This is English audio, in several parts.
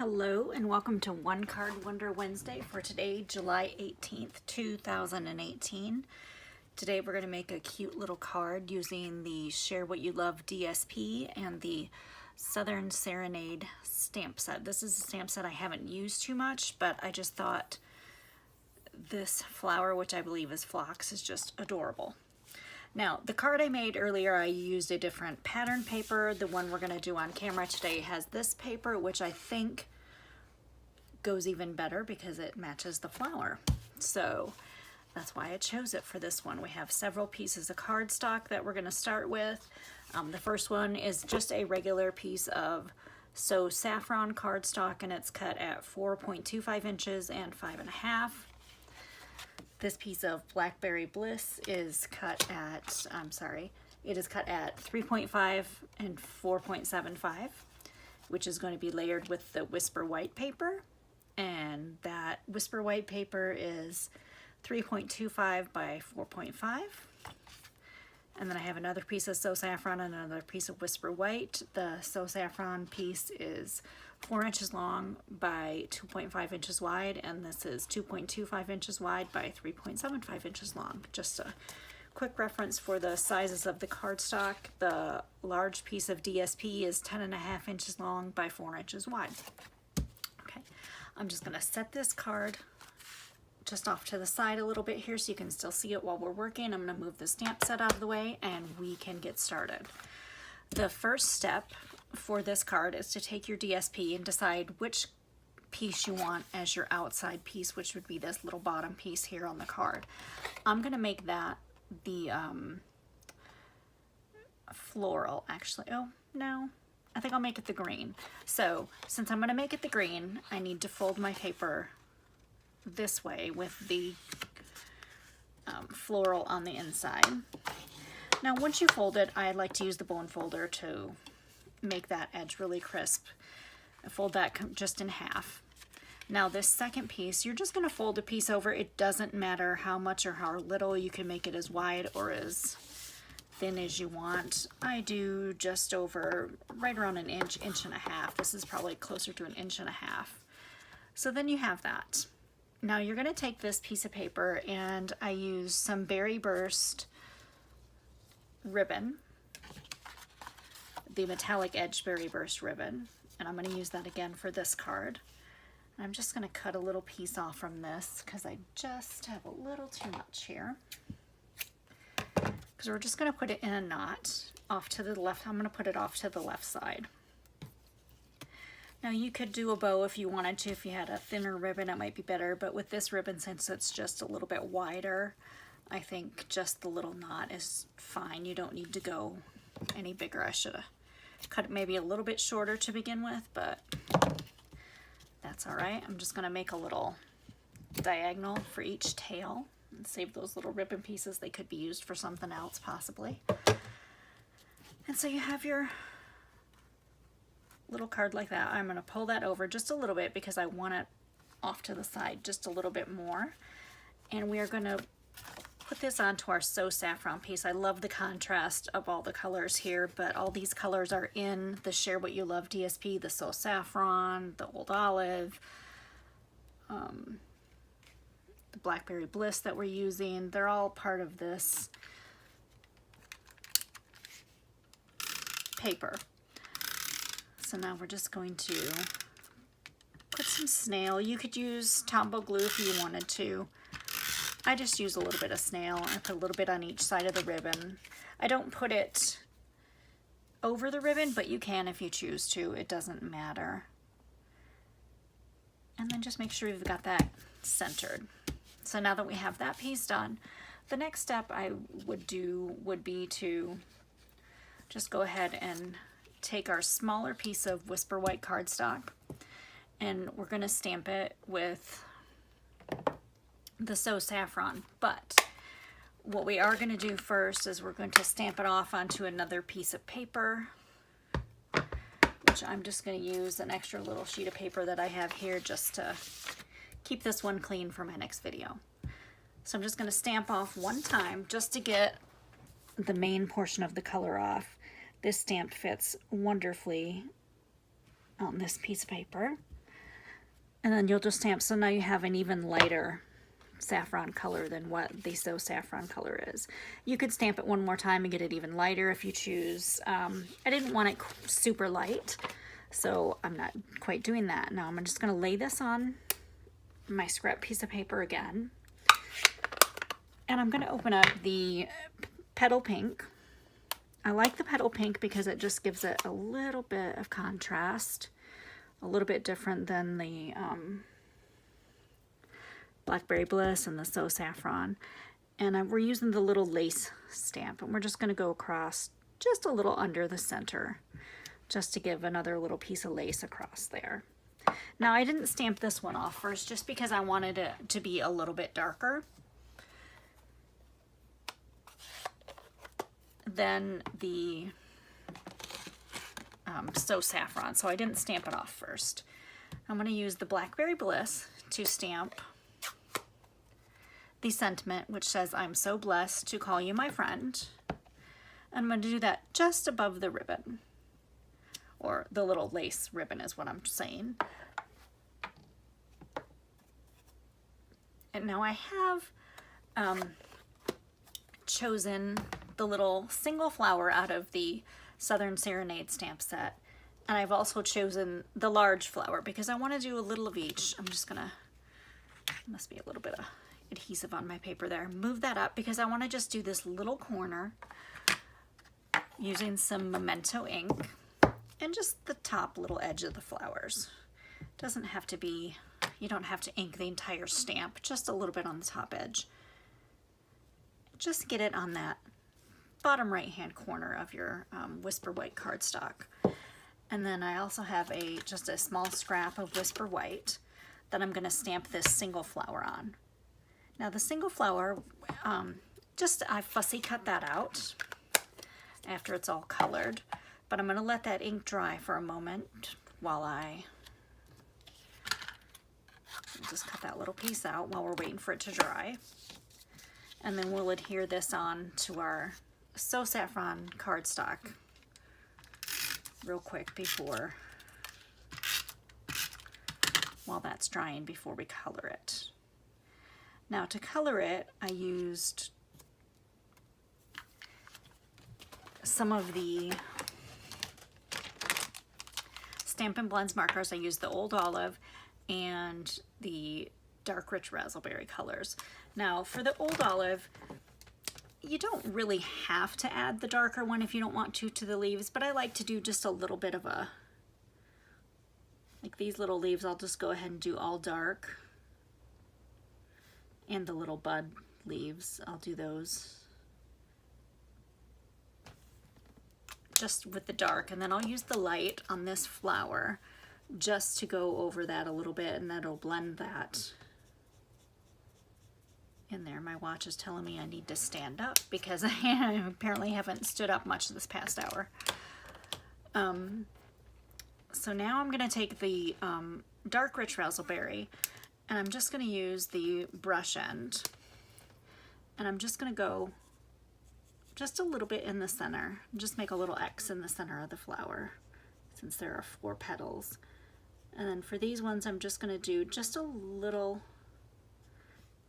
Hello and welcome to One Card Wonder Wednesday for today, July 18th, 2018. Today we're going to make a cute little card using the Share What You Love DSP and the Southern Serenade stamp set. This is a stamp set I haven't used too much, but I just thought this flower, which I believe is phlox, is just adorable. Now, the card I made earlier, I used a different pattern paper. The one we're going to do on camera today has this paper, which I think goes even better because it matches the flower. So that's why I chose it for this one. We have several pieces of cardstock that we're going to start with. The first one is just a regular piece of So Saffron cardstock, and it's cut at 4.25 inches and 5.5. This piece of Blackberry Bliss is cut at, it is cut at 3.5 and 4.75, which is going to be layered with the Whisper White paper. And that Whisper White paper is 3.25 by 4.5. And then I have another piece of So Saffron and another piece of Whisper White. The So Saffron piece is 4 inches long by 2.5 inches wide, and this is 2.25 inches wide by 3.75 inches long. Just a quick reference for the sizes of the cardstock. The large piece of DSP is 10.5 inches long by 4 inches wide. Okay, I'm just going to set this card just off to the side a little bit here so you can still see it while we're working. I'm going to move the stamp set out of the way and we can get started. The first step for this card is to take your DSP and decide which piece you want as your outside piece, which would be this little bottom piece here on the card. I'm going to make that the floral, actually. Oh, no. I think I'll make it the green. So since I'm going to make it the green, I need to fold my paper this way with the floral on the inside. Now once you fold it, I like to use the bone folder to make that edge really crisp. I fold that just in half. Now this second piece, you're just going to fold a piece over. It doesn't matter how much or how little. You can make it as wide or as thin as you want. I do just over, right around an inch, inch and a half. This is probably closer to an inch and a half. So then you have that. Now you're going to take this piece of paper, and I use some Berry Burst ribbon, the metallic edge Berry Burst ribbon, and I'm going to use that again for this card. And I'm just going to cut a little piece off from this because I just have a little too much here. Because we're just going to put it in a knot off to the left. I'm going to put it off to the left side. Now you could do a bow if you wanted to. If you had a thinner ribbon, it might be better, but with this ribbon, since it's just a little bit wider, I think just the little knot is fine. You don't need to go any bigger. I should have cut it maybe a little bit shorter to begin with, but that's all right. I'm just going to make a little diagonal for each tail and save those little ribbon pieces. They could be used for something else possibly. And so you have your little card like that. I'm going to pull that over just a little bit because I want it off to the side just a little bit more. And we are going to put this onto our So Saffron piece. I love the contrast of all the colors here, but all these colors are in the Share What You Love DSP, the So Saffron, the Old Olive, the Blackberry Bliss that we're using. They're all part of this paper. So now we're just going to put some snail. You could use Tombow glue if you wanted to. I just use a little bit of snail. I put a little bit on each side of the ribbon. I don't put it over the ribbon, but you can if you choose to. It doesn't matter. And then just make sure you've got that centered. So now that we have that piece done, the next step I would do would be to just go ahead and take our smaller piece of Whisper White cardstock, and we're going to stamp it with the So Saffron. But what we are going to do first is we're going to stamp it off onto another piece of paper, which I'm just going to use an extra little sheet of paper that I have here just to keep this one clean for my next video. So I'm just going to stamp off one time just to get the main portion of the color off. This stamp fits wonderfully on this piece of paper. And then you'll just stamp, so now you have an even lighter saffron color than what the So Saffron color is. You could stamp it one more time and get it even lighter if you choose. I didn't want it super light, so I'm not quite doing that. Now I'm just going to lay this on my scrap piece of paper again. And I'm going to open up the Petal Pink. I like the Petal Pink because it just gives it a little bit of contrast, a little bit different than the Blackberry Bliss and the So Saffron. And we're using the little lace stamp, and we're just going to go across just a little under the center, just to give another little piece of lace across there. Now I didn't stamp this one off first just because I wanted it to be a little bit darker than the So Saffron, so I didn't stamp it off first. I'm going to use the Blackberry Bliss to stamp the sentiment, which says, "I'm so blessed to call you my friend." And I'm going to do that just above the ribbon, or the little lace ribbon is what I'm saying. And now I have chosen the little single flower out of the Southern Serenade stamp set. And I've also chosen the large flower because I want to do a little of each. I'm just gonna, must be a little bit of adhesive on my paper there. Move that up because I want to just do this little corner using some Memento ink and just the top little edge of the flowers. Doesn't have to be, you don't have to ink the entire stamp, just a little bit on the top edge. Just get it on that bottom right hand corner of your Whisper White cardstock. And then I also have just a small scrap of Whisper White that I'm going to stamp this single flower on. Now the single flower, I fussy cut that out after it's all colored, but I'm going to let that ink dry for a moment while I just cut that little piece out while we're waiting for it to dry. And then we'll adhere this on to our So Saffron cardstock real quick while that's drying before we color it. Now to color it, I used some of the Stampin' Blends markers. I used the Old Olive and the Dark Rich Raspberry colors. Now for the Old Olive, you don't really have to add the darker one if you don't want to the leaves, but I like to do just a little bit of like these little leaves, I'll just go ahead and do all dark. And the little bud leaves, I'll do those just with the dark, and then I'll use the light on this flower just to go over that a little bit, and that'll blend that in there. My watch is telling me I need to stand up because I apparently haven't stood up much this past hour. So now I'm going to take the Dark Rich Raspberry, and I'm just going to use the brush end, and I'm just going to go just a little bit in the center. Just make a little X in the center of the flower since there are 4 petals. And then for these ones, I'm just going to do just a little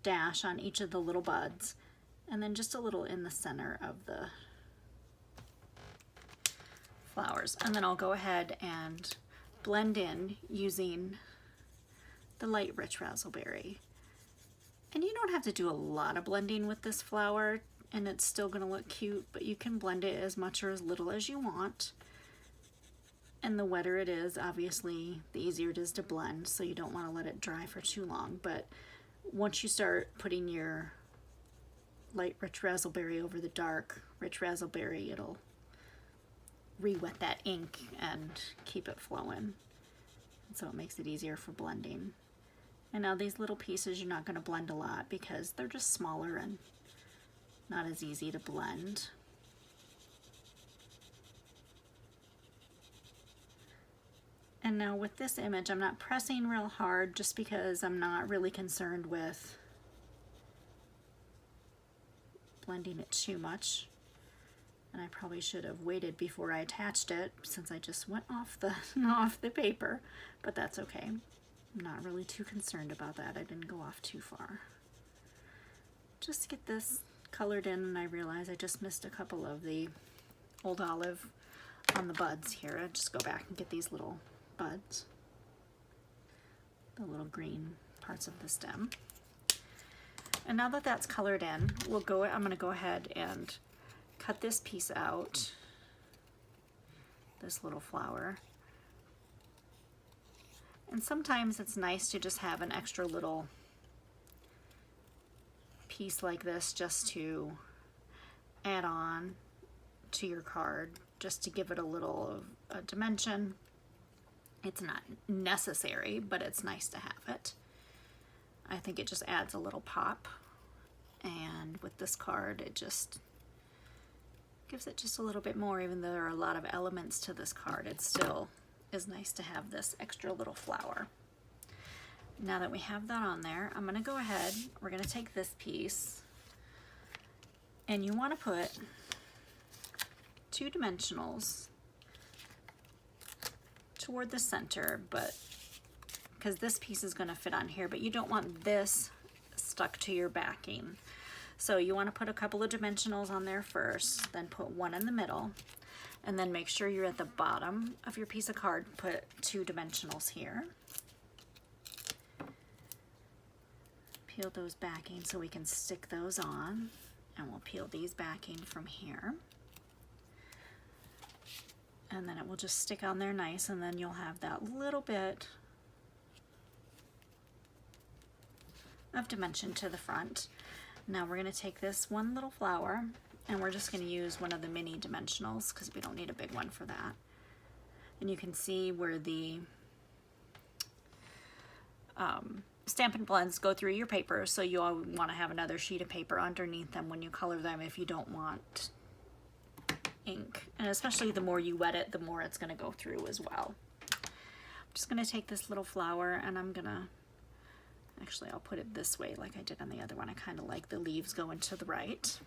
dash on each of the little buds, and then just a little in the center of the flowers. And then I'll go ahead and blend in using the Light Rich Raspberry. And you don't have to do a lot of blending with this flower, and it's still going to look cute, but you can blend it as much or as little as you want. And the wetter it is, obviously, the easier it is to blend, so you don't want to let it dry for too long. But once you start putting your Light Rich Raspberry over the Dark Rich Raspberry, it'll re-wet that ink and keep it flowing. So it makes it easier for blending. And now these little pieces you're not going to blend a lot because they're just smaller and not as easy to blend. And now with this image, I'm not pressing real hard just because I'm not really concerned with blending it too much. And I probably should have waited before I attached it since I just went off the paper, but that's okay. I'm not really too concerned about that. I didn't go off too far. Just get this colored in, and I realize I just missed a couple of the old olive on the buds here. I just go back and get these little buds, the little green parts of the stem. And now that that's colored in, I'm going to go ahead and cut this piece out, this little flower. And sometimes it's nice to just have an extra little piece like this just to add on to your card, just to give it a little dimension. It's not necessary, but it's nice to have it. I think it just adds a little pop, and with this card it just gives it just a little bit more. Even though there are a lot of elements to this card, it still is nice to have this extra little flower. Now that we have that on there, I'm going to go ahead, we're going to take this piece, and you want to put 2 dimensionals toward the center, but because this piece is going to fit on here, but you don't want this stuck to your backing. So you want to put a couple of dimensionals on there first, then put one in the middle, and then make sure you're at the bottom of your piece of card, put 2 dimensionals here. Peel those backing so we can stick those on, and we'll peel these backing from here. And then it will just stick on there nice, and then you'll have that little bit of dimension to the front. Now we're going to take this one little flower, and we're just going to use one of the mini dimensionals because we don't need a big one for that. And you can see where the Stampin' Blends go through your paper, so you all want to have another sheet of paper underneath them when you color them if you don't want ink. And especially the more you wet it, the more it's going to go through as well. I'm just going to take this little flower, and I'm going to, actually I'll put it this way like I did on the other one. I kind of like the leaves going to the right.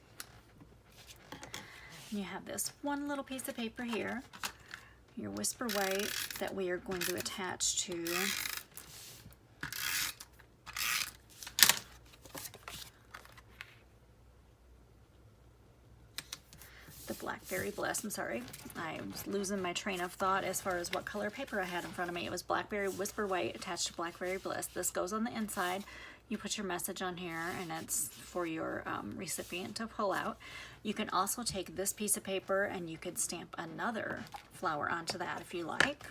And you have this one little piece of paper here, your Whisper White, that we are going to attach to the Blackberry Bliss. I'm sorry, I was losing my train of thought as far as what color paper I had in front of me. It was Blackberry Whisper White attached to Blackberry Bliss. This goes on the inside. You put your message on here, and it's for your recipient to pull out. You can also take this piece of paper and you could stamp another flower onto that if you like,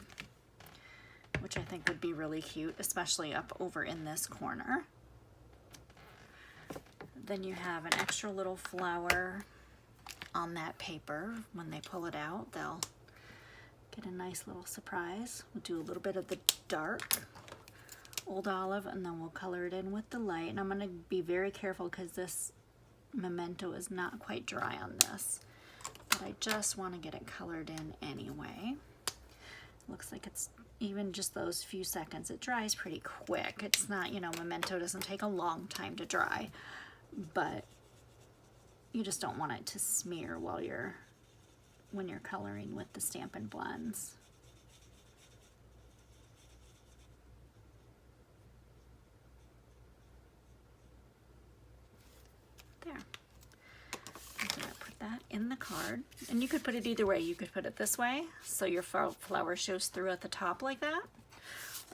which I think would be really cute, especially up over in this corner. Then you have an extra little flower on that paper. When they pull it out, they'll get a nice little surprise. We'll do a little bit of the dark old olive, and then we'll color it in with the light. And I'm going to be very careful because this memento is not quite dry on this, but I just want to get it colored in anyway. Looks like it's even just those few seconds. It dries pretty quick. It's not, you know, memento doesn't take a long time to dry, but you just don't want it to smear when you're coloring with the Stampin' Blends. There. I'm gonna put that in the card, and you could put it either way. You could put it this way, so your flower shows through at the top like that,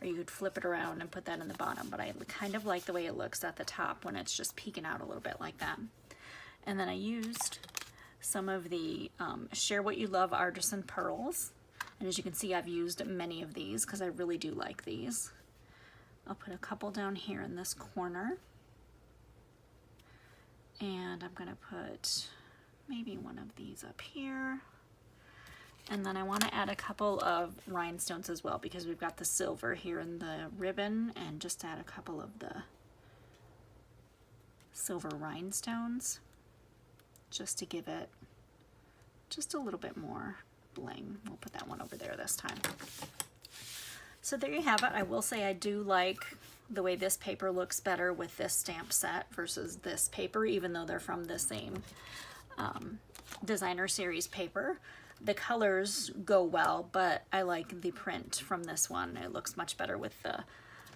or you could flip it around and put that in the bottom, but I kind of like the way it looks at the top when it's just peeking out a little bit like that. And then I used some of the Share What You Love Artisan Pearls. And as you can see, I've used many of these because I really do like these. I'll put a couple down here in this corner. And I'm going to put maybe one of these up here. And then I want to add a couple of rhinestones as well because we've got the silver here in the ribbon, and just add a couple of the silver rhinestones, just to give it just a little bit more bling. We'll put that one over there this time. So there you have it. I will say I do like the way this paper looks better with this stamp set versus this paper, even though they're from the same designer series paper. The colors go well, but I like the print from this one. It looks much better with the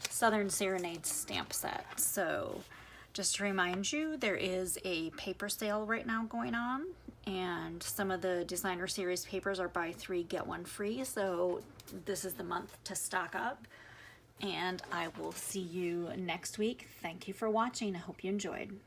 Southern Serenade stamp set. So just to remind you, there is a paper sale right now going on, and some of the designer series papers are buy 3 get 1 free, so this is the month to stock up. And I will see you next week. Thank you for watching. I hope you enjoyed.